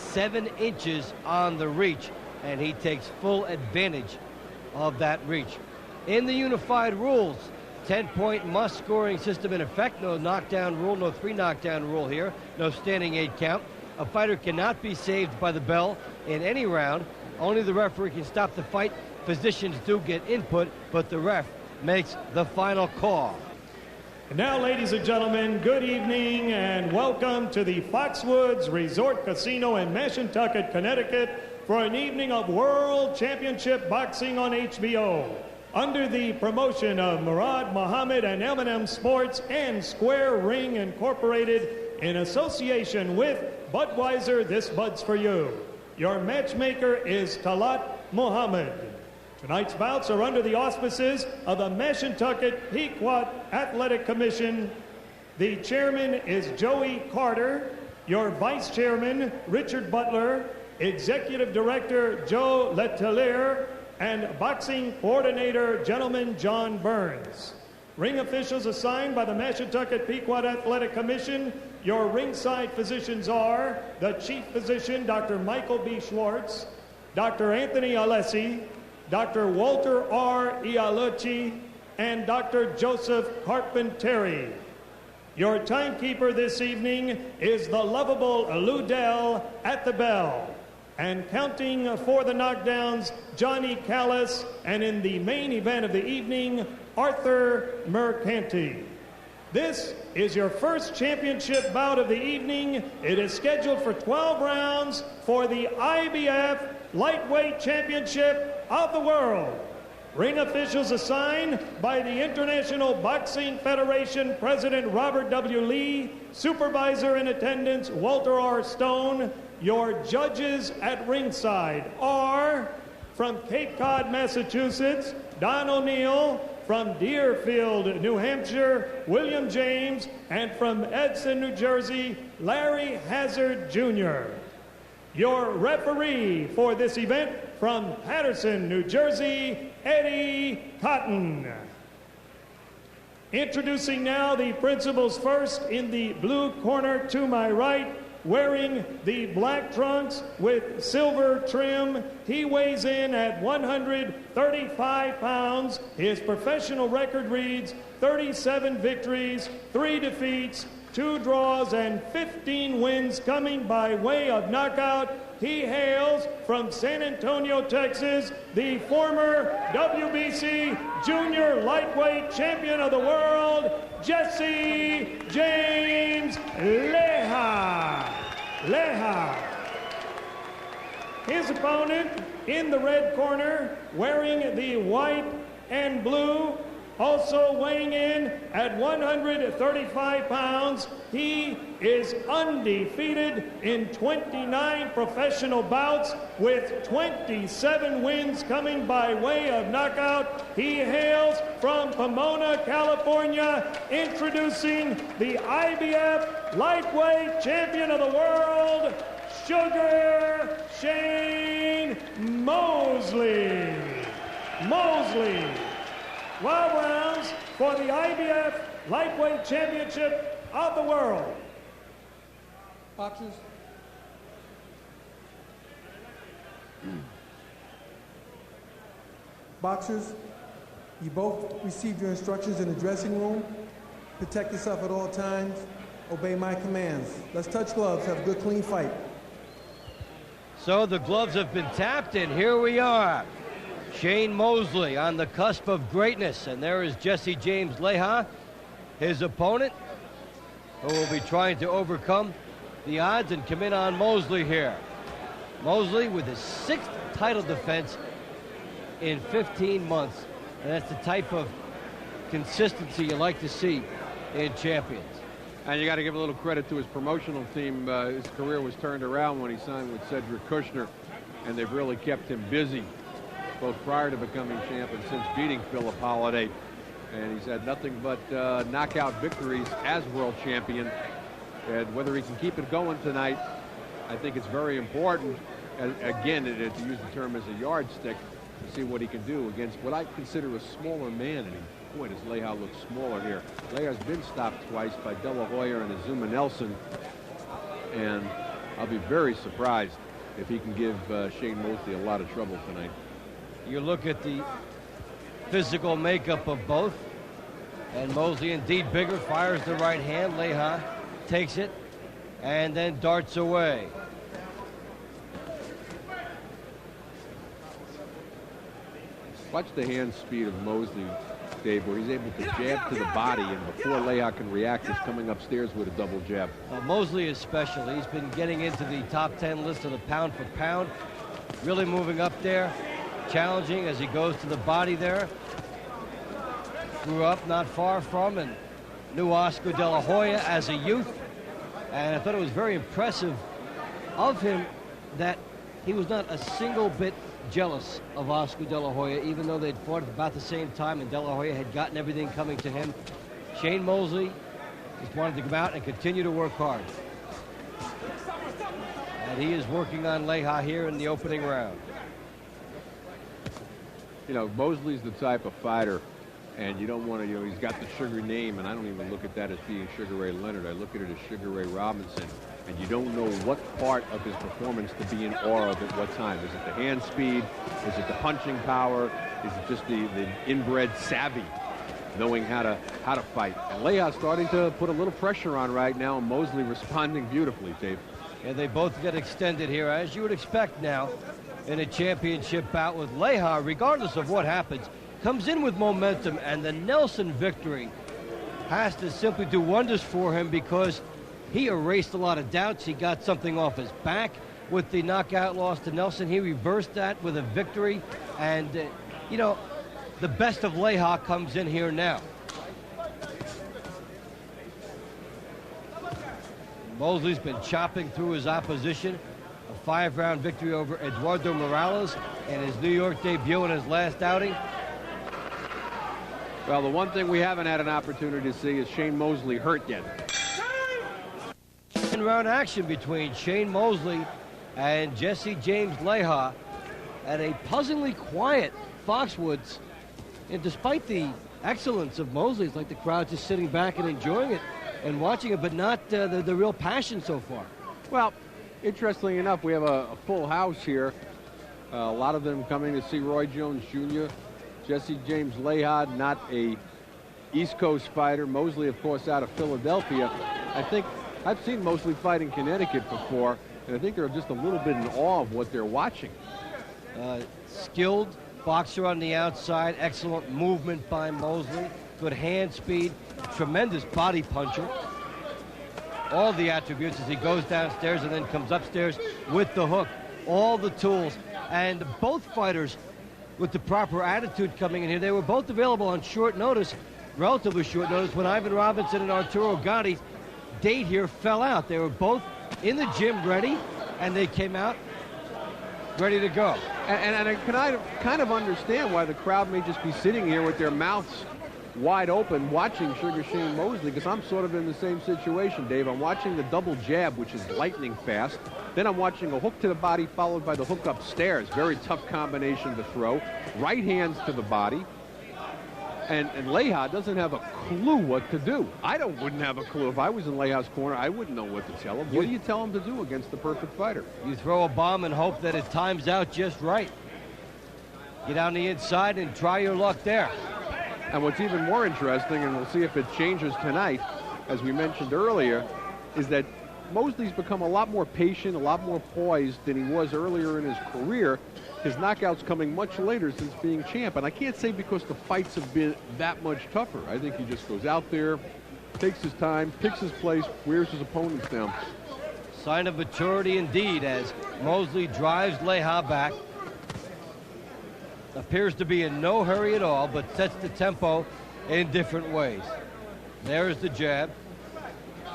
7 inches on the reach, and he takes full advantage of that reach. In the unified rules, 10-point must-scoring system in effect. No knockdown rule, no 3 knockdown rule here. No standing 8 count. A fighter cannot be saved by the bell in any round. Only the referee can stop the fight. Physicians do get input, but the ref makes the final call. And now, ladies and gentlemen, good evening and welcome to the Foxwoods Resort Casino in Mashantucket, Connecticut for an evening of World Championship Boxing on HBO. Under the promotion of Murad Muhammad and M&M Sports and Square Ring Incorporated in association with Budweiser, this Bud's for you. Your matchmaker is Talat Muhammad. Tonight's bouts are under the auspices of the Mashantucket Pequot Athletic Commission. The chairman is Joey Carter, your vice chairman, Richard Butler, executive director, Joe Letelier, and boxing coordinator, gentleman John Burns. Ring officials assigned by the Mashantucket Pequot Athletic Commission. Your ringside physicians are the chief physician, Dr. Michael B. Schwartz, Dr. Anthony Alessi, Dr. Walter R. Ialucci, and Dr. Joseph Carpenteri. Your timekeeper this evening is the lovable Ludell at the bell. And counting for the knockdowns, Johnny Callis, and in the main event of the evening, Arthur Mercanti. This is your first championship bout of the evening. It is scheduled for 12 rounds for the IBF Lightweight Championship of the world. Ring officials assigned by the International Boxing Federation President Robert W. Lee, supervisor in attendance Walter R. Stone. Your judges at ringside are from Cape Cod, Massachusetts, Don O'Neill, from Deerfield, New Hampshire, William James, and from Edson, New Jersey, Larry Hazard Jr. Your referee for this event from Patterson, New Jersey, Eddie Cotton. Introducing now the principals first in the blue corner to my right, wearing the black trunks with silver trim. He weighs in at 135 pounds. His professional record reads 37 victories, 3 defeats, 2 draws, and 15 wins coming by way of knockout. He hails from San Antonio, Texas, the former WBC Junior Lightweight Champion of the World, Jesse James Leyha. His opponent in the red corner, wearing the white and blue, also weighing in at 135 pounds. He is undefeated in 29 professional bouts with 27 wins coming by way of knockout. He hails from Pomona, California, introducing the IBF Lightweight Champion of the World, Sugar Shane Mosley. 12 rounds for the IBF Lightweight Championship of the world. Boxers. Boxers, you both received your instructions in the dressing room. Protect yourself at all times. Obey my commands. Let's touch gloves. Have a good, clean fight. So the gloves have been tapped, and here we are. Shane Mosley on the cusp of greatness, and there is Jesse James Leyha, his opponent, who will be trying to overcome the odds and come in on Mosley here. Mosley with his 6th title defense in 15 months, and that's the type of consistency you like to see in champions. And you got to give a little credit to his promotional team. His career was turned around when he signed with Cedric Kushner, and they've really kept him busy, both prior to becoming champ and since beating Philip Holliday. And he's had nothing but knockout victories as world champion. And whether he can keep it going tonight, I think it's very important, again, to use the term as a yardstick, to see what he can do against what I consider a smaller man. And boy, does Leyha look smaller here. Leija's been stopped twice by De La Hoya and Azuma Nelson. And I'll be very surprised if he can give Shane Mosley a lot of trouble tonight. You look at the physical makeup of both, and Mosley indeed bigger, fires the right hand. Leija takes it and then darts away. Watch the hand speed of Mosley, Dave, where he's able to jab to the body, and before Leija can react, he's coming upstairs with a double jab. Mosley is special. He's been getting into the top 10 list of the pound for pound, really moving up there, challenging as he goes to the body there. Grew up not far from and knew Oscar De La Hoya as a youth, and I thought it was very impressive of him that he was not a single bit jealous of Oscar De La Hoya, even though they'd fought at about the same time and De La Hoya had gotten everything coming to him. Shane Mosley just wanted to come out and continue to work hard. And he is working on Leija here in the opening round. You know, Mosley's the type of fighter, and you don't want to, you know, he's got the Sugar name, and I don't even look at that as being Sugar Ray Leonard. I look at it as Sugar Ray Robinson. And you don't know what part of his performance to be in awe of at what time. Is it the hand speed? Is it the punching power? Is it just the inbred savvy, knowing how to fight? And Leija's starting to put a little pressure on right now, and Mosley responding beautifully, Dave. Yeah, they both get extended here, as you would expect now, in a championship bout with Leija, regardless of what happens, comes in with momentum, and the Nelson victory has to simply do wonders for him because he erased a lot of doubts. He got something off his back with the knockout loss to Nelson. He reversed that with a victory. And, you know, the best of Leija comes in here now. Mosley's been chopping through his opposition. A 5-round victory over Eduardo Morales in his New York debut in his last outing. Well, the one thing we haven't had an opportunity to see is Shane Mosley hurt yet. Round action between Shane Mosley and Jesse James Leiha at a puzzlingly quiet Foxwoods. And despite the excellence of Mosley, it's like the crowd just sitting back and enjoying it and watching it, but not the real passion so far. Well, interestingly enough, we have a full house here. A lot of them coming to see Roy Jones Jr. Jesse James Leiha, not a East Coast fighter. Mosley, of course, out of Philadelphia. I think I've seen Mosley fight in Connecticut before, and I think they're just a little bit in awe of what they're watching. Skilled boxer on the outside, excellent movement by Mosley, good hand speed, tremendous body puncher. All the attributes as he goes downstairs and then comes upstairs with the hook. All the tools. And both fighters with the proper attitude coming in here, they were both available on short notice, relatively short notice, when Ivan Robinson and Arturo Gotti's date here fell out. They were both in the gym ready, and they came out ready to go. And I can kind of understand why the crowd may just be sitting here with their mouths wide open watching Sugar Shane Mosley, because I'm sort of in the same situation, Dave. I'm watching the double jab, which is lightning fast. Then I'm watching a hook to the body followed by the hook upstairs. Very tough combination to throw. Right hands to the body. And Leija doesn't have a clue what to do. I wouldn't have a clue. If I was in Leija's corner, I wouldn't know what to tell him. What do you tell him to do against the perfect fighter? You throw a bomb and hope that it times out just right. Get on the inside and try your luck there. And what's even more interesting, and we'll see if it changes tonight, as we mentioned earlier, is that Mosley's become a lot more patient, a lot more poised than he was earlier in his career. His knockouts coming much later since being champ. And I can't say because the fights have been that much tougher. I think he just goes out there, takes his time, picks his place, wears his opponents down. Sign of maturity indeed as Mosley drives Leija back. Appears to be in no hurry at all, but sets the tempo in different ways. There's the jab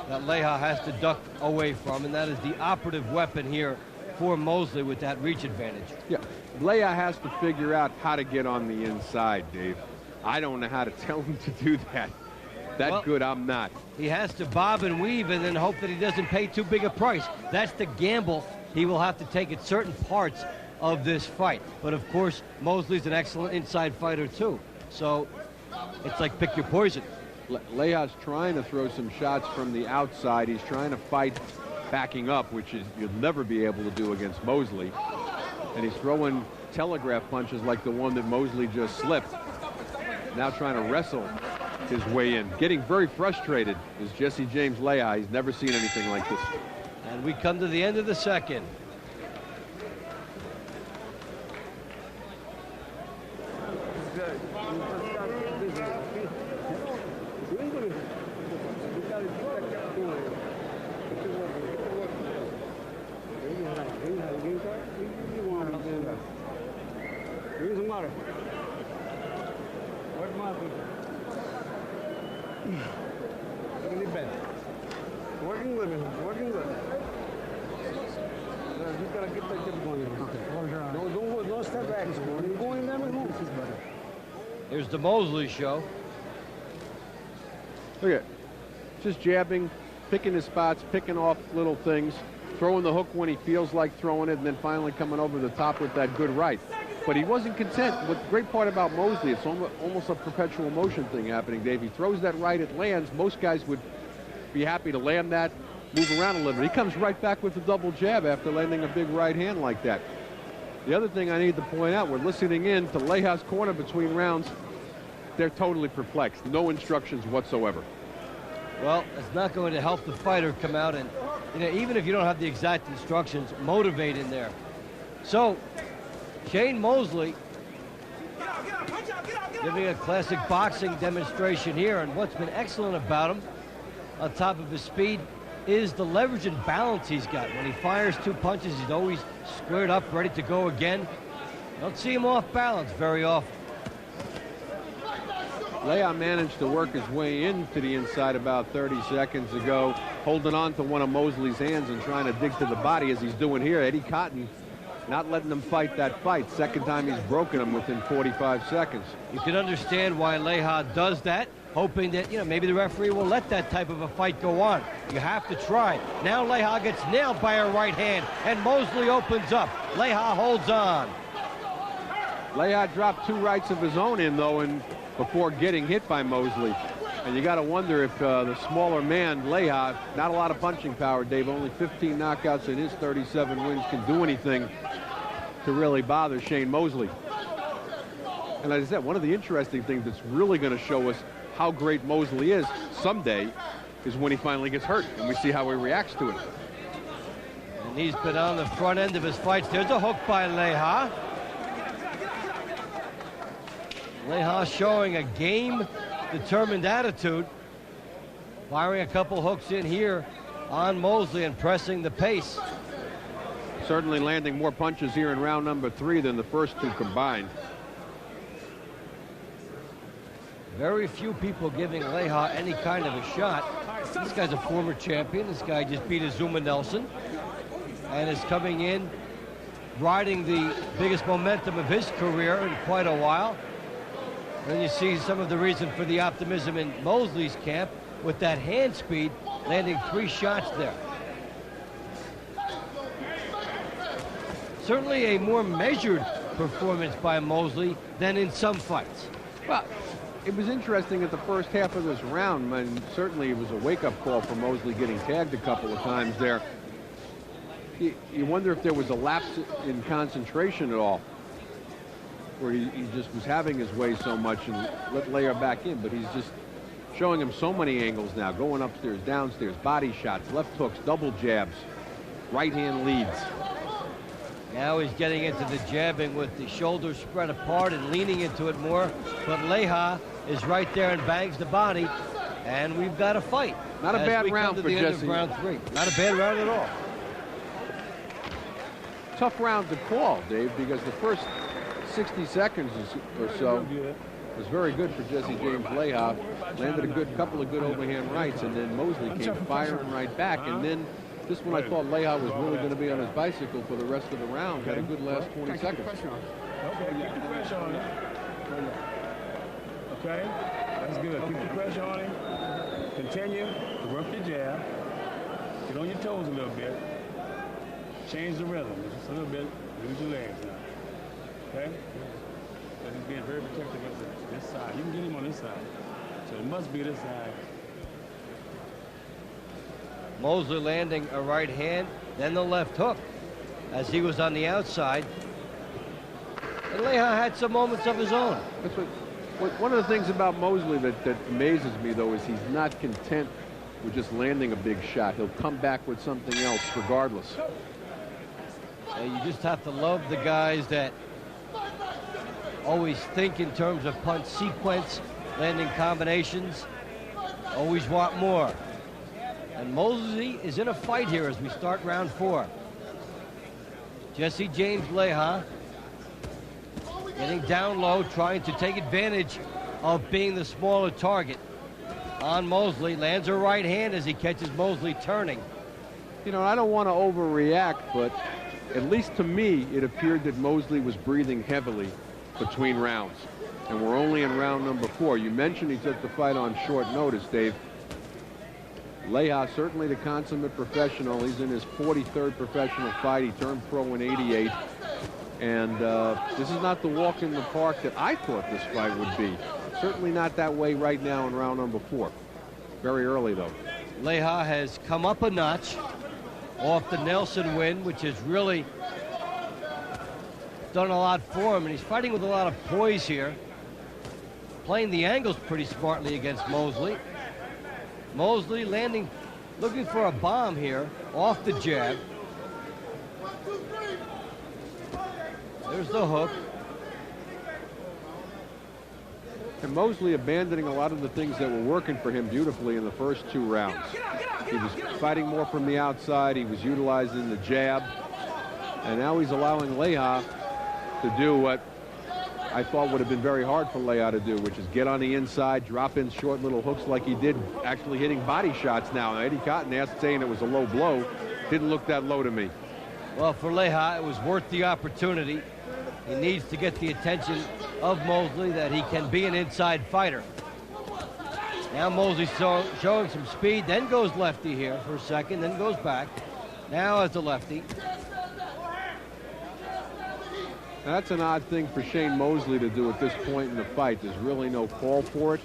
that Leija has to duck away from, and that is the operative weapon here for Mosley with that reach advantage. Yeah, Leija has to figure out how to get on the inside, Dave. I don't know how to tell him to do that. Well, good, I'm not. He has to bob and weave and then hope that he doesn't pay too big a price. That's the gamble he will have to take at certain parts of this fight. But of course, Mosley's an excellent inside fighter too. So it's like pick your poison. Leija's trying to throw some shots from the outside. He's trying to fight backing up, which is you'll never be able to do against Mosley. And he's throwing telegraph punches like the one that Mosley just slipped. Now trying to wrestle his way in. Getting very frustrated is Jesse James Leyha. He's never seen anything like this. And we come to the end of the second. Working good. You gotta get that tip going. Okay. Don't step back. You go in there and move. Here's the Mosley show. Look at, just jabbing, picking his spots, picking off little things, throwing the hook when he feels like throwing it, and then finally coming over the top with that good right. But he wasn't content. What the great part about Mosley, it's almost a perpetual motion thing happening, Dave. He throws that right, it lands. Most guys would be happy to land that, move around a little bit. He comes right back with the double jab after landing a big right hand like that. The other thing I need to point out, we're listening in to Leyha's corner between rounds. They're totally perplexed. No instructions whatsoever. Well, it's not going to help the fighter come out and, even if you don't have the exact instructions, motivate in there. So, Shane Mosley giving a classic boxing demonstration here, and what's been excellent about him, on top of his speed, is the leverage and balance he's got. When he fires two punches, he's always squared up, ready to go again. Don't see him off balance very often. Leija managed to work his way into the inside about 30 seconds ago, holding on to one of Mosley's hands and trying to dig to the body as he's doing here. Eddie Cotton not letting him fight that fight. Second time he's broken him within 45 seconds. You can understand why Leija does that, hoping that, maybe the referee will let that type of a fight go on. You have to try. Now Leija gets nailed by a right hand, and Mosley opens up. Leija holds on. Leija dropped two rights of his own in, though, and before getting hit by Mosley. And you got to wonder if the smaller man, Leija, not a lot of punching power, Dave, only 15 knockouts in his 37 wins, can do anything to really bother Shane Mosley. And as I said, one of the interesting things that's really going to show us how great Mosley is someday is when he finally gets hurt, and we see how he reacts to it. And he's been on the front end of his fights. There's a hook by Leija. Leija showing a game-determined attitude, firing a couple hooks in here on Mosley and pressing the pace. Certainly landing more punches here in round number 3 than the first two combined. Very few people giving Leija any kind of a shot. This guy's a former champion. This guy just beat Azuma Nelson and is coming in riding the biggest momentum of his career in quite a while. Then you see some of the reason for the optimism in Mosley's camp with that hand speed, landing 3 shots there. Certainly a more measured performance by Mosley than in some fights. Well, it was interesting at the first half of this round, and certainly it was a wake-up call for Mosley getting tagged a couple of times there. You wonder if there was a lapse in concentration at all, where he just was having his way so much and let Leija back in, but he's just showing him so many angles now, going upstairs, downstairs, body shots, left hooks, double jabs, right hand leads. Now he's getting into the jabbing with the shoulders spread apart and leaning into it more, but Leija is right there and bangs the body, and we've got a fight. Not a bad round for Jesse. Round 3. Not a bad round at all. Tough round to call, Dave, because the first 60 seconds or so was very good for Jesse James Leyha. Landed a couple of good overhand rights, and then Mosley came firing right back. And then just when I thought Leyha was really going to be on his bicycle for the rest of the round, had a good last 20 seconds. Okay, keep the pressure on him. Okay, that's good. Keep the pressure on him. Continue to work your jab. Get on your toes a little bit. Change the rhythm just a little bit. Use your legs now. Okay? But he's being very protective of this side. You can get him on this side. So it must be this side. Mosley landing a right hand, then the left hook as he was on the outside. And Leija had some moments of his own. That's one of the things about Mosley that amazes me, though, is he's not content with just landing a big shot. He'll come back with something else regardless. You just have to love the guys that always think in terms of punch sequence, landing combinations, always want more. And Mosley is in a fight here as we start round 4. Jesse James Leiha getting down low, trying to take advantage of being the smaller target on Mosley. Lands a right hand as he catches Mosley turning. You know, I don't want to overreact, but at least to me, it appeared that Mosley was breathing heavily between rounds. And we're only in round number 4. You mentioned he took the fight on short notice, Dave. Leija, certainly the consummate professional. He's in his 43rd professional fight. He turned pro in '88. And this is not the walk in the park that I thought this fight would be. Certainly not that way right now in round number 4. Very early, though. Leija has come up a notch off the Nelson win, which has really done a lot for him. And he's fighting with a lot of poise here. Playing the angles pretty smartly against Mosley. Mosley landing, looking for a bomb here off the jab. There's the hook. And Mosley abandoning a lot of the things that were working for him beautifully in the first 2 rounds. He was fighting more from the outside. He was utilizing the jab. And now he's allowing Leija to do what I thought would have been very hard for Leija to do, which is get on the inside, drop in short little hooks like he did, actually hitting body shots now. Eddie Cotton asked, saying it was a low blow. Didn't look that low to me. Well, for Leija, it was worth the opportunity. He needs to get the attention of Mosley that he can be an inside fighter. Now Mosley showing some speed, then goes lefty here for a second, then goes back. Now as the lefty. That's an odd thing for Shane Mosley to do at this point in the fight. There's really no call for it.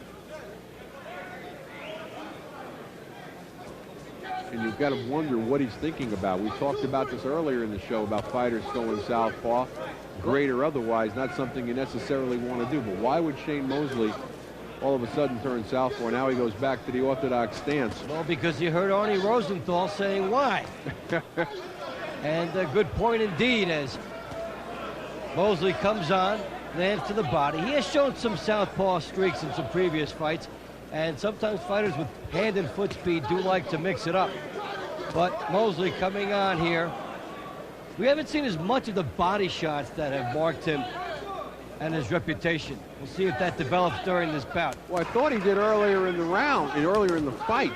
And you've got to wonder what he's thinking about. We talked about this earlier in the show about fighters going southpaw, great or otherwise, not something you necessarily want to do. But why would Shane Mosley all of a sudden turn southpaw? Now he goes back to the orthodox stance. Well, because you heard Arnie Rosenthal saying why. And a good point indeed as Mosley comes on, lands to the body. He has shown some southpaw streaks in some previous fights, and sometimes fighters with hand and foot speed do like to mix it up. But Mosley coming on here. We haven't seen as much of the body shots that have marked him and his reputation. We'll see if that develops during this bout. Well, I thought he did earlier in the round, earlier in the fight.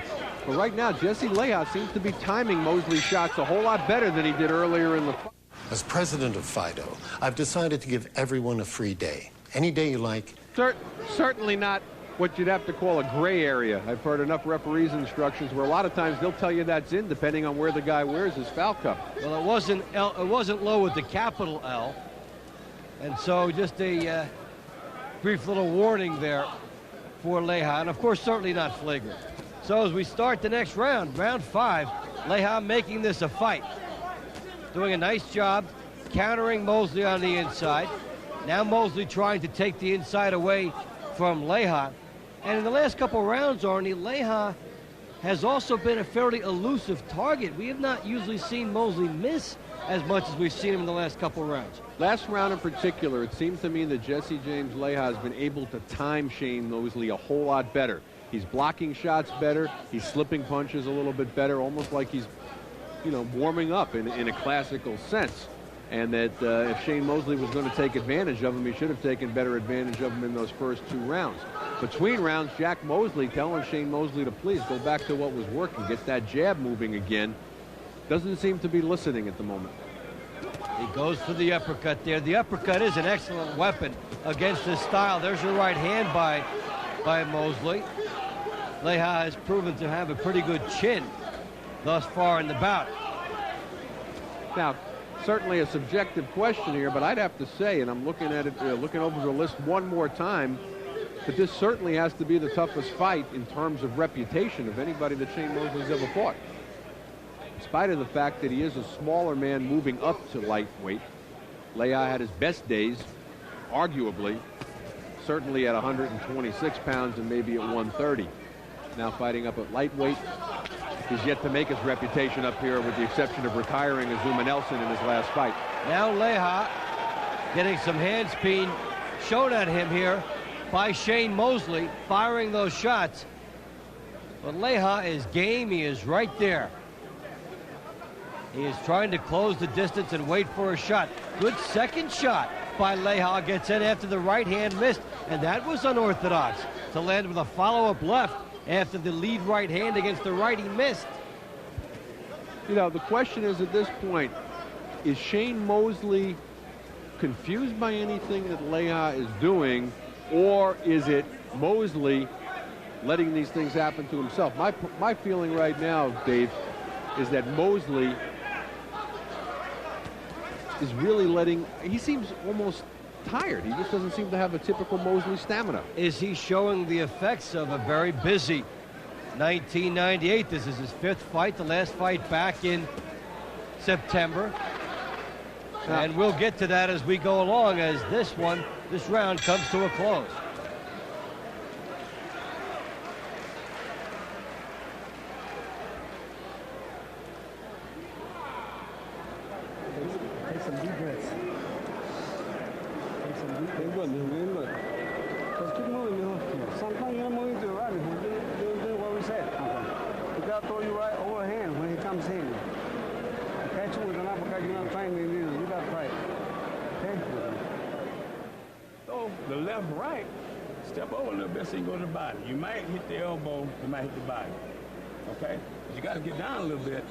But right now, Jesse Leiha seems to be timing Mosley's shots a whole lot better than he did earlier in the fight. As president of FIDO, I've decided to give everyone a free day. Any day you like. Certainly not what you'd have to call a gray area. I've heard enough referees' instructions where a lot of times they'll tell you that's in, depending on where the guy wears his foul cup. Well, it wasn't low with the capital L, and so just a brief little warning there for Leija, and of course certainly not flagrant. So as we start the next round, round 5, Leija making this a fight. Doing a nice job countering Mosley on the inside. Now Mosley trying to take the inside away from Leija. And in the last couple rounds, Arnie, Leija has also been a fairly elusive target. We have not usually seen Mosley miss as much as we've seen him in the last couple rounds. Last round in particular, it seems to me that Jesse James Leiha has been able to time Shane Mosley a whole lot better. He's blocking shots better. He's slipping punches a little bit better, almost like he's, you know, warming up in a classical sense. And that if Shane Mosley was going to take advantage of him, he should have taken better advantage of him in those first 2 rounds. Between rounds, Jack Mosley telling Shane Mosley to please go back to what was working, get that jab moving again. Doesn't seem to be listening at the moment. He goes for the uppercut there. The uppercut is an excellent weapon against this style. There's your right hand by Mosley. Leija has proven to have a pretty good chin thus far in the bout. Now, certainly a subjective question here, but I'd have to say, and I'm looking at it, looking over the list one more time, that this certainly has to be the toughest fight in terms of reputation of anybody that Shane Mosley's ever fought. spite of the fact that he is a smaller man moving up to lightweight, Leija had his best days, arguably, certainly at 126 pounds and maybe at 130. Now fighting up at lightweight. He's yet to make his reputation up here, with the exception of retiring Azuma Nelson in his last fight. Now Leija getting some hand speed shown at him here by Shane Mosley, firing those shots. But Leija is game. He is right there. He is trying to close the distance and wait for a shot. Good second shot by Leija. Gets in after the right hand missed, and that was unorthodox to land with a follow-up left after the lead right hand against the right he missed. You know, the question is at this point, is Shane Mosley confused by anything that Leija is doing, or is it Mosley letting these things happen to himself? My feeling right now, Dave, is that Mosley is really letting, he seems almost tired. He just doesn't seem to have a typical Mosley stamina. Is he showing the effects of a very busy 1998? This is his 5th fight, the last fight back in September. And we'll get to that as we go along, as this round comes to a close. Take some deep breaths. Take some deep breaths. Good. Just keep moving, you know. Sometimes you're moving to the right. Do what we said. Okay. You gotta throw you right overhand when he comes in. Catch him with an uppercut, you're not trying to do. You gotta try it. Okay? So the left, right, step over a little bit so you go to the body. You might hit the elbow, you might hit the body. Okay? But you gotta get down a little bit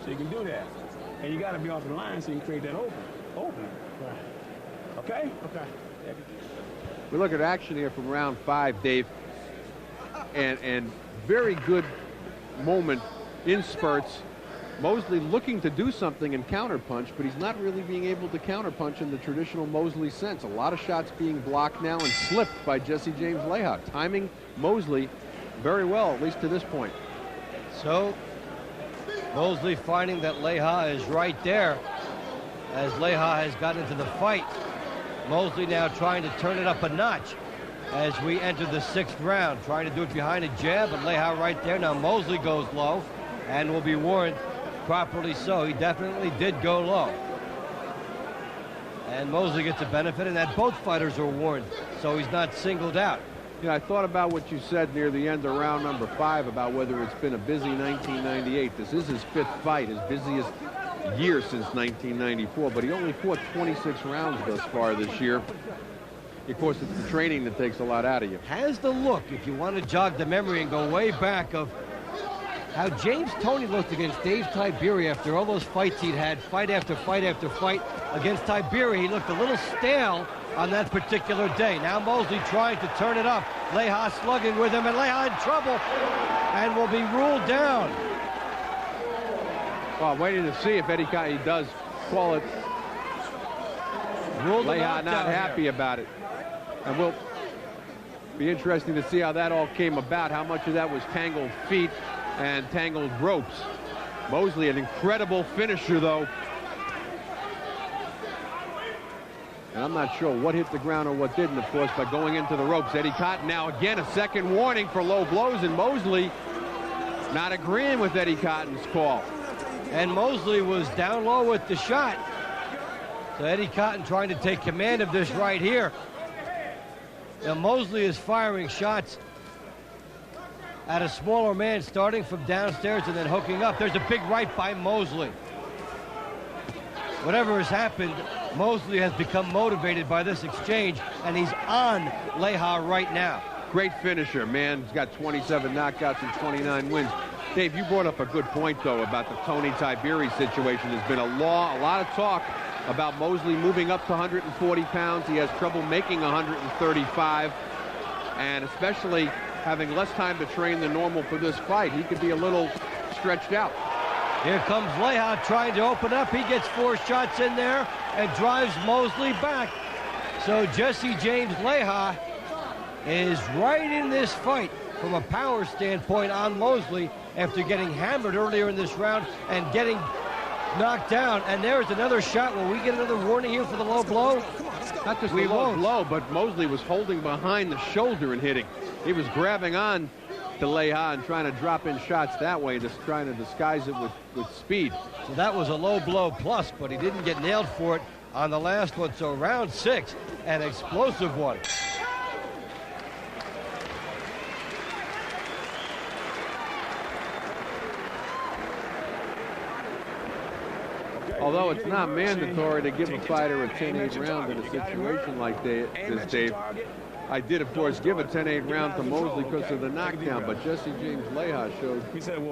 so you can do that. And you gotta be off the line so you can create that opening. Right. Okay? Okay. We look at action here from round 5, Dave, and very good moment in spurts. Mosley looking to do something and counterpunch, but he's not really being able to counterpunch in the traditional Mosley sense. A lot of shots being blocked now and slipped by Jesse James Leyha. Timing Mosley very well, at least to this point. So Mosley finding that Leyha is right there as Leyha has got into the fight. Mosley now trying to turn it up a notch as we enter the 6th round, trying to do it behind a jab, but Leyha right there. Now Mosley goes low and will be warned properly so. He definitely did go low. And Mosley gets a benefit, and that both fighters are warned, so he's not singled out. Yeah, I thought about what you said near the end of round number 5 about whether it's been a busy 1998. This is his 5th fight, his busiest year since 1994, but he only fought 26 rounds thus far this year. Of course, it's the training that takes a lot out of you. Has the look, if you want to jog the memory and go way back, of how James Toney looked against Dave Tiberi after all those fights he'd had, fight after fight after fight against Tiberi. He looked a little stale on that particular day. Now Mosley trying to turn it up. Leyha slugging with him, and Leyha in trouble and will be ruled down. Well, I'm waiting to see if Eddie Cotton does call it. Leyha not happy about it. And we'll be interesting to see how that all came about, how much of that was tangled feet and tangled ropes. Mosley, an incredible finisher, though. And I'm not sure what hit the ground or what didn't, of course, by going into the ropes. Eddie Cotton now again a second warning for low blows, and Mosley not agreeing with Eddie Cotton's call. And Mosley was down low with the shot. So Eddie Cotton trying to take command of this right here. Now Mosley is firing shots at a smaller man, starting from downstairs and then hooking up. There's a big right by Mosley. Whatever has happened, Mosley has become motivated by this exchange, and he's on Leyha right now. Great finisher, man. He's got 27 knockouts and 29 wins. Dave, you brought up a good point, though, about the Tony Tiberi situation. There's been a lot of talk about Mosley moving up to 140 pounds. He has trouble making 135, and especially having less time to train than normal for this fight, he could be a little stretched out. Here comes Leyha trying to open up. He gets 4 shots in there and drives Mosley back. So Jesse James Leyha is right in this fight from a power standpoint on Mosley. after getting hammered earlier in this round and getting knocked down. And there's another shot. Will we get another warning here for the low blow? Not just the low blow, but Mosley was holding behind the shoulder and hitting. He was grabbing on to Leija and trying to drop in shots that way, just trying to disguise it with speed. So that was a low blow plus, but he didn't get nailed for it on the last one. So round 6, an explosive one. Although it's not mandatory to give a fighter a 10-8 round in a situation like this, Dave. I did, of course, give a 10-8 round to Mosley because of the knockdown, but Jesse James Leyha showed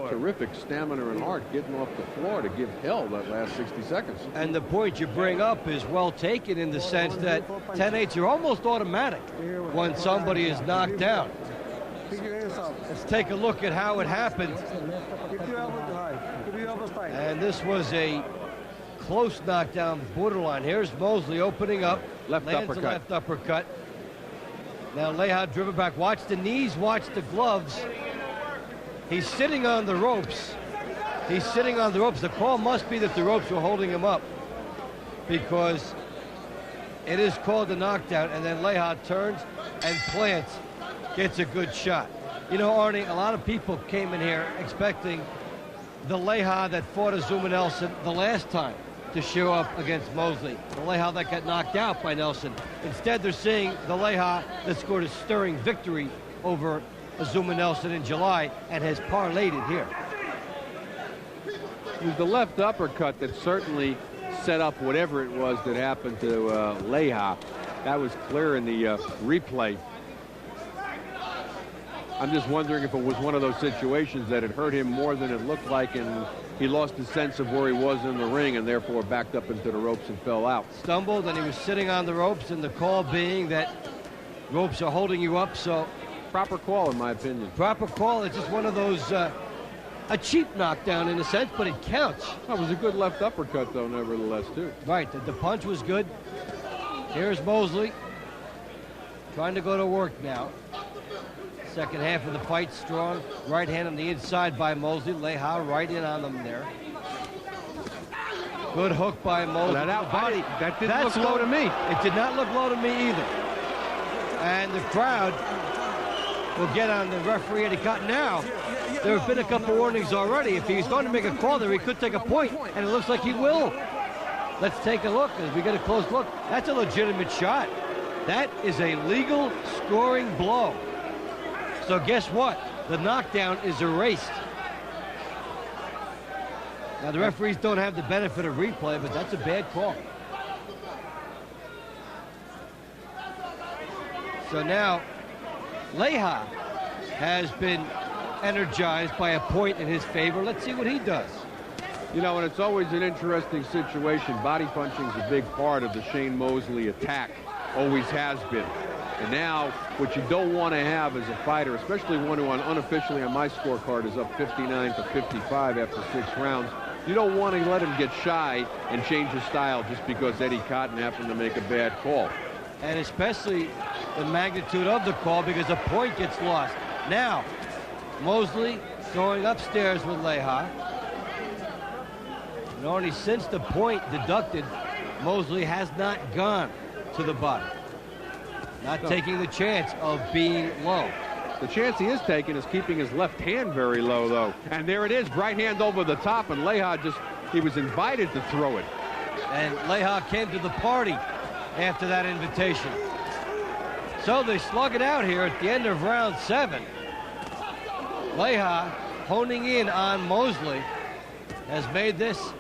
terrific stamina and heart getting off the floor to give hell that last 60 seconds. And the point you bring up is well taken in the sense that 10-8s are almost automatic when somebody is knocked down. Let's take a look at how it happened. And this was a close knockdown, borderline. Here's Mosley opening up. Left uppercut. Now Leija driven back. Watch the knees, watch the gloves. He's sitting on the ropes. He's sitting on the ropes. The call must be that the ropes were holding him up, because it is called a knockdown. And then Leija turns and plants, gets a good shot. You know, Arnie, a lot of people came in here expecting the Leija that fought Azuma Nelson the last time to show up against Mosley. The Leija that got knocked out by Nelson. Instead, they're seeing the Leija that scored a stirring victory over Azuma Nelson in July and has parlayed it here. It was the left uppercut that certainly set up whatever it was that happened to Leija. That was clear in the replay. I'm just wondering if it was one of those situations that it hurt him more than it looked like, and he lost his sense of where he was in the ring and therefore backed up into the ropes and fell out. Stumbled, and he was sitting on the ropes, and the call being that ropes are holding you up. So proper call, in my opinion. Proper call. It's just one of those, a cheap knockdown in a sense, but it counts. That was a good left uppercut, though, nevertheless, too. Right. The punch was good. Here's Mosley trying to go to work now. Second half of the fight, strong right hand on the inside by Mosley. Leija right in on them there. Good hook by Mosley. That didn't look low to me. It did not look low to me either. And the crowd will get on the referee, Eddie Cotton. Now, there have been a couple warnings already. If he's going to make a call there, he could take a point, and it looks like he will. Let's take a look as we get a close look. That's a legitimate shot. That is a legal scoring blow. So guess what? The knockdown is erased. Now, the referees don't have the benefit of replay, but that's a bad call. So now, Leija has been energized by a point in his favor. Let's see what he does. You know, and it's always an interesting situation. Body punching is a big part of the Shane Mosley attack. Always has been. And now, what you don't want to have as a fighter, especially one who unofficially on my scorecard is up 59-55 after 6 rounds, you don't want to let him get shy and change his style just because Eddie Cotton happened to make a bad call. And especially the magnitude of the call, because a point gets lost. Now, Mosley going upstairs with Leija. And only since the point deducted, Mosley has not gone to the body. Not taking the chance of being low. The chance he is taking is keeping his left hand very low, though. And there it is, right hand over the top, and Leija he was invited to throw it. And Leija came to the party after that invitation. So they slug it out here at the end of round 7. Leija, honing in on Mosley, has made this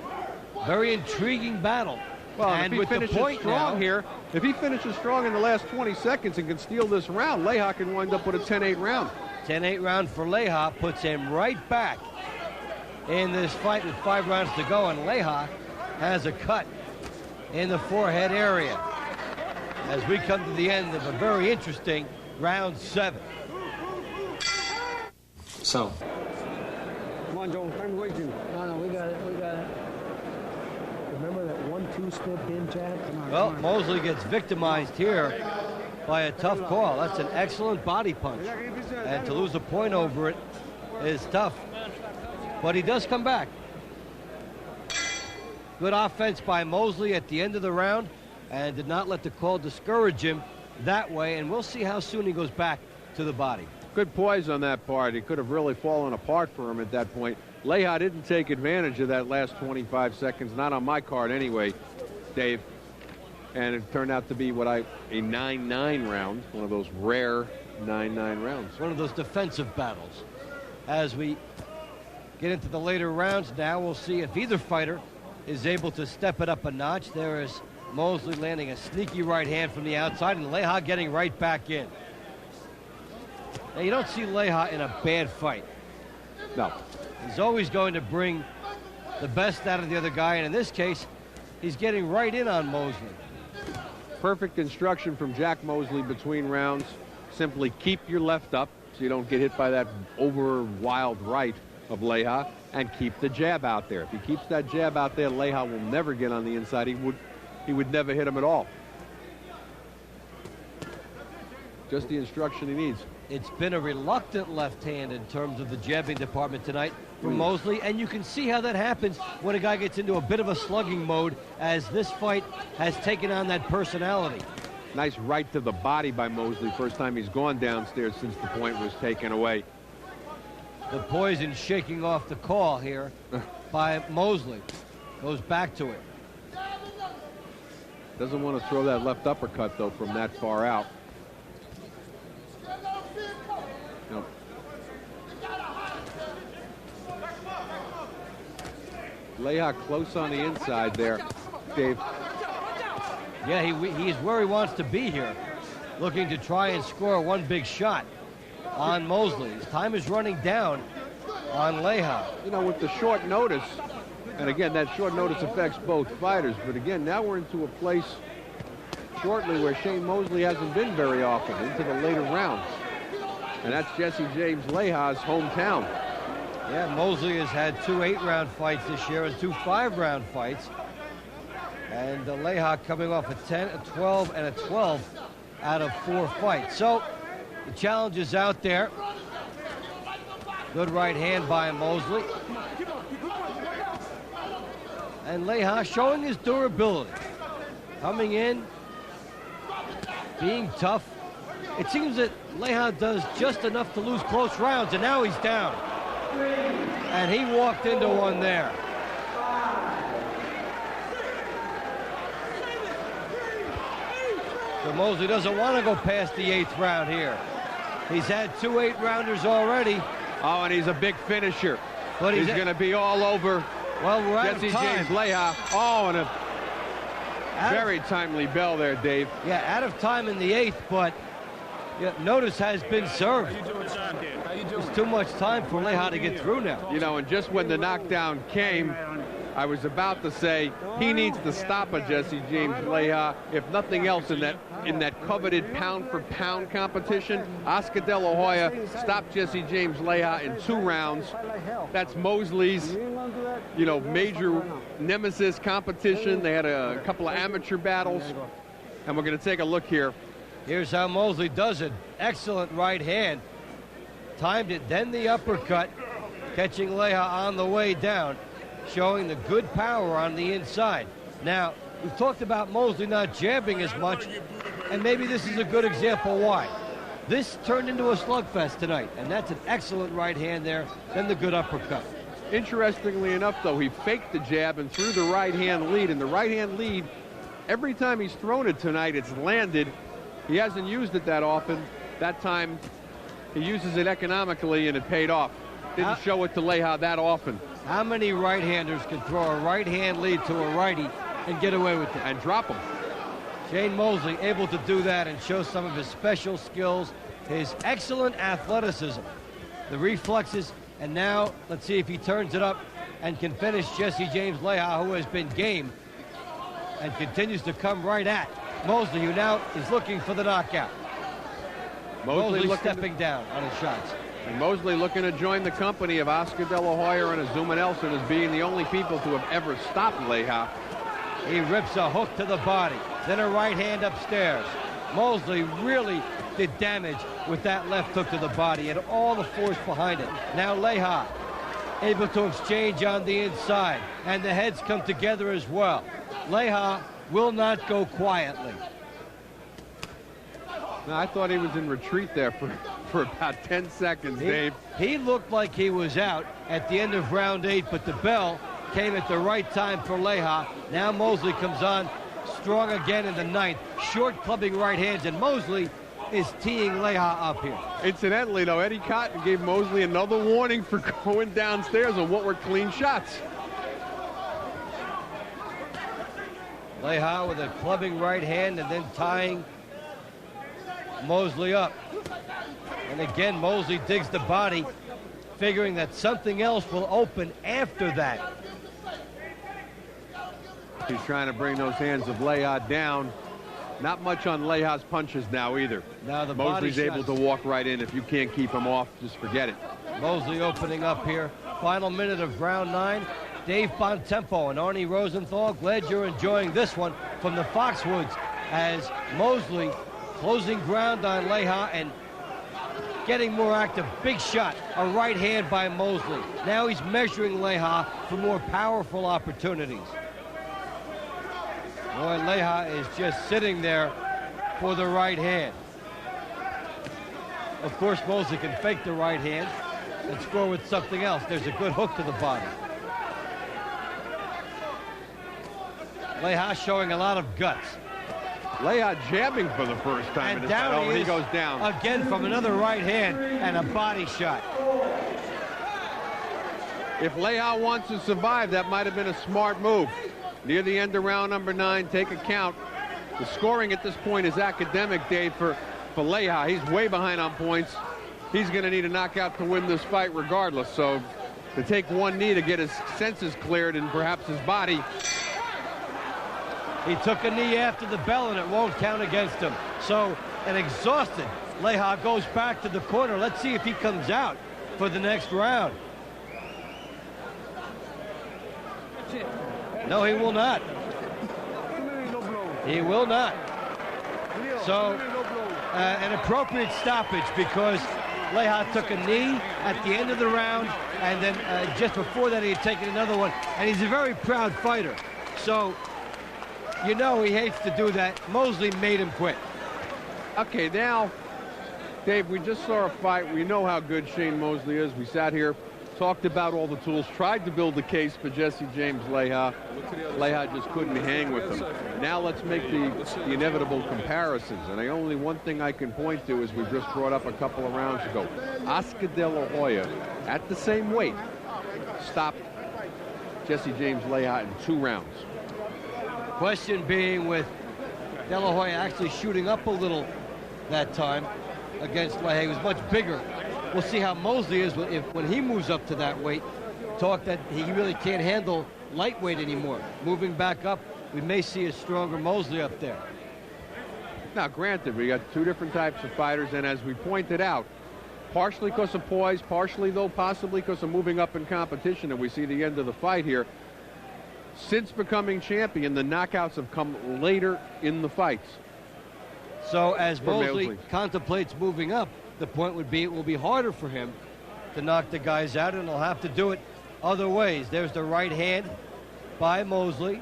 very intriguing battle. Well, and if he finishes strong here, if he finishes strong in the last 20 seconds and can steal this round, Leija can wind up with a 10-8 round. 10-8 round for Leija puts him right back in this fight with 5 rounds to go, and Leija has a cut in the forehead area as we come to the end of a very interesting round 7. So. Come on, Joe. I'm waiting. No, we got it. Remember that 1-2 split pin, Chad? Well, Mosley gets victimized here by a tough call. That's an excellent body punch. And to lose a point over it is tough. but he does come back. Good offense by Mosley at the end of the round, and did not let the call discourage him that way, and we'll see how soon he goes back to the body. Good poise on that part. He could have really fallen apart for him at that point. Leija didn't take advantage of that last 25 seconds, not on my card anyway, Dave. And it turned out to be a 9-9 round, one of those rare 9-9 rounds. One of those defensive battles. As we get into the later rounds now, we'll see if either fighter is able to step it up a notch. There is Mosley landing a sneaky right hand from the outside, and Leija getting right back in. Now, you don't see Leija in a bad fight. No. He's always going to bring the best out of the other guy, and in this case, he's getting right in on Mosley. Perfect instruction from Jack Mosley between rounds. Simply keep your left up so you don't get hit by that over wild right of Leija, and keep the jab out there. If he keeps that jab out there, Leija will never get on the inside. He would never hit him at all. Just the instruction he needs. It's been a reluctant left hand in terms of the jabbing department tonight for Mosley, and you can see how that happens when a guy gets into a bit of a slugging mode, as this fight has taken on that personality. Nice right to the body by Mosley. First time he's gone downstairs since the point was taken away. The poison shaking off the call here by Mosley. Goes back to it. Doesn't want to throw that left uppercut, though, from that far out. No. Leija close on the inside there, Dave. Yeah, he's where he wants to be here. Looking to try and score one big shot on Mosley. His time is running down on Leija. You know, with the short notice, and again, that short notice affects both fighters, but again, now we're into a place shortly where Shейn Mosley hasn't been very often, into the later rounds. And that's Jesse James Leija's hometown. Yeah, Mosley has had 2 8-round fights this year and 2 5-round fights. And Leija coming off a 10, a 12, and a 12 out of 4 fights. So the challenge is out there. Good right hand by Mosley. And Leija showing his durability. Coming in, being tough. It seems that Leija does just enough to lose close rounds, and now he's down. And he walked into one there. So Mosley doesn't want to go past the 8th round here. He's had 2 8-rounders already. Oh, and he's a big finisher. But he's going to be all over Jesse James Leija. Oh, and a very timely bell there, Dave. Yeah, out of time in the 8th, but notice has been served. There's too much time for Leija to get through now. You know, and just when the knockdown came, I was about to say he needs to stop a Jesse James Leija, if nothing else, in that coveted pound-for-pound competition. Oscar De La Hoya stopped Jesse James Leija in 2 rounds. That's Mosley's, major nemesis competition. They had a couple of amateur battles, and we're going to take a look here. Here's how Mosley does it. Excellent right hand. Timed it, then the uppercut, catching Leija on the way down, showing the good power on the inside. Now, we've talked about Mosley not jabbing as much, and maybe this is a good example why. This turned into a slugfest tonight, and that's an excellent right hand there, then the good uppercut. Interestingly enough, though, he faked the jab and threw the right hand lead, and the right hand lead, every time he's thrown it tonight, it's landed. He hasn't used it that often. That time, he uses it economically, and it paid off. Didn't show it to Leija that often. How many right-handers can throw a right-hand lead to a righty and get away with it? And drop him. Sheyne Mosley able to do that and show some of his special skills, his excellent athleticism, the reflexes, and now let's see if he turns it up and can finish Jesse James Leija, who has been game and continues to come right at Mosley, who now is looking for the knockout. Mosley stepping down on his shots. And Mosley looking to join the company of Oscar De La Hoya and Azuma Nelson as being the only people to have ever stopped Leija. He rips a hook to the body, then a right hand upstairs. Mosley really did damage with that left hook to the body and all the force behind it. Now Leija able to exchange on the inside, and the heads come together as well. Leija will not go quietly. Now, I thought he was in retreat there for about 10 seconds, Dave. He looked like he was out at the end of round 8, but the bell came at the right time for Leija. Now Mosley comes on strong again in the 9th. Short clubbing right hands, and Mosley is teeing Leija up here. Incidentally, though, Eddie Cotton gave Mosley another warning for going downstairs on what were clean shots. Leija with a clubbing right hand and then tying Mosley up. And again, Mosley digs the body, figuring that something else will open after that. He's trying to bring those hands of Leija down. Not much on Leija's punches now either. Now the Mosley's able to walk right in. If you can't keep him off, just forget it. Mosley opening up here. Final minute of round 9. Dave Bontempo and Arnie Rosenthal, glad you're enjoying this one from the Foxwoods, as Mosley closing ground on Leija and getting more active. Big shot, a right hand by Mosley. Now he's measuring Leija for more powerful opportunities. Boy, Leija is just sitting there for the right hand. Of course, Mosley can fake the right hand and score with something else. There's a good hook to the body. Leija showing a lot of guts. Leija jabbing for the first time. And down he goes down. Again from another right hand and a body shot. If Leija wants to survive, that might have been a smart move. Near the end of round number 9, take a count. The scoring at this point is academic, Dave, for Leija. He's way behind on points. He's going to need a knockout to win this fight regardless. So to take one knee to get his senses cleared and perhaps his body. He took a knee after the bell, and it won't count against him. So an exhausted Leija goes back to the corner. Let's see if he comes out for the next round. No, he will not. He will not. So an appropriate stoppage, because Leija took a knee at the end of the round, and then just before that he had taken another one. And he's a very proud fighter. So you know he hates to do that. Mosley made him quit. Okay, now, Dave, we just saw a fight. We know how good Shane Mosley is. We sat here, talked about all the tools, tried to build the case for Jesse James Leyha. Leyha just couldn't hang with him. Now let's make the inevitable comparisons. And the only one thing I can point to is we just brought up a couple of rounds ago. Oscar De La Hoya, at the same weight, stopped Jesse James Leyha in 2 rounds. Question being, with De La Hoya actually shooting up a little that time against Leyha. He was much bigger. We'll see how Mosley is when he moves up to that weight. Talk that he really can't handle lightweight anymore. Moving back up, we may see a stronger Mosley up there. Now, granted, we got 2 different types of fighters, and as we pointed out, partially because of poise, partially, though, possibly because of moving up in competition, and we see the end of the fight here. Since becoming champion, the knockouts have come later in the fights. So as Mosley contemplates moving up, the point would be it will be harder for him to knock the guys out, and he'll have to do it other ways. There's the right hand by Mosley,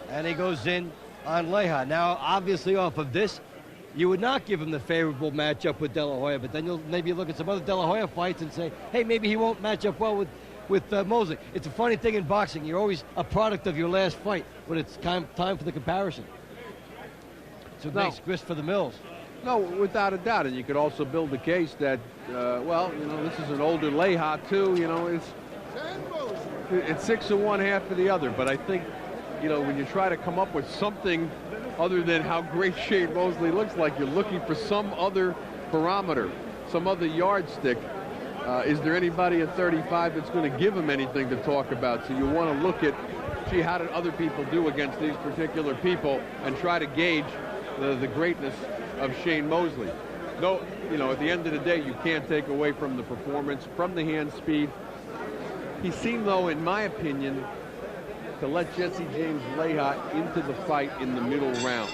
and he goes in on Leyha. Now, obviously, off of this, you would not give him the favorable matchup with De La Hoya, but then you'll maybe look at some other De La Hoya fights and say, hey, maybe he won't match up well with Mosley. It's a funny thing in boxing. You're always a product of your last fight when it's time for the comparison. So it makes grist for the mills. No, without a doubt. And you could also build the case that, well, you know, this is an older Leyha, too. You know, it's 6 of one, half of the other. But I think, you know, when you try to come up with something other than how great Shane Mosley looks like, you're looking for some other barometer, some other yardstick. Is there anybody at 35 that's going to give him anything to talk about? So you want to look at, gee, how did other people do against these particular people, and try to gauge the greatness of Shane Mosley. No, you know, at the end of the day, you can't take away from the performance, from the hand speed. He seemed, though, in my opinion, to let Jesse James Leyha into the fight in the middle rounds.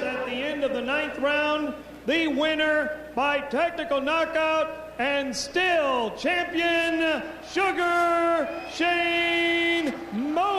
At the end of the 9th round, the winner by technical knockout and still champion, Sugar Shane Mosley.